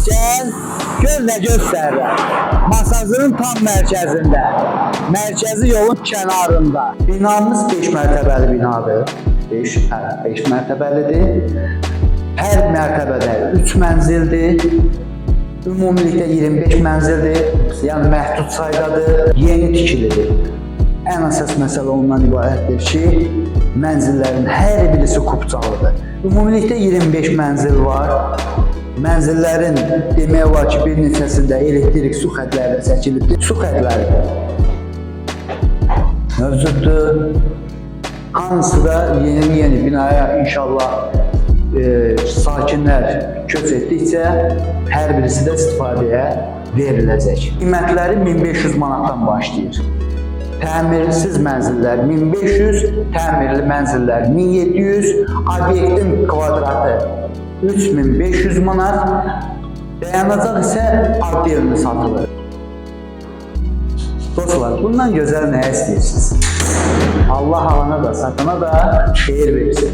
Gel, gör nə göstərirəm. Masajının tam mərkəzində, mərkəzi yolun kənarında. Binamız 5 mərtəbəli binadır. 5 mərtəbəlidir. Hər mərtəbədə 3 mənzildir. Ümumilikdə 25 mənzildir. Yəni məhdud saydadır. Yeni tikilidir. Ən əsas məsələ ondan ibarətdir ki, mənzillərin hər birisi kubcalıdır. Ümumilikdə 25 mənzil var. Mənzillərin demək olar ki, bir neçəsində elektrik su xətləri çəkilibdir. Su xətləri mövcuddur. Hamısı da yeni binaya inşallah sakinlər köç etdikcə hər birisi də istifadəyə veriləcək. Qiymətləri 1500 manatdan başlayır. Təmirsiz mənzillər 1500, təmirli mənzillər 1700, obyektin kvadratı 3500 manat, dayanacaq isə addelini satılır. Dostlar, bundan gözəl nə istəyirsiniz? Allah alana da, satana da xeyir versin.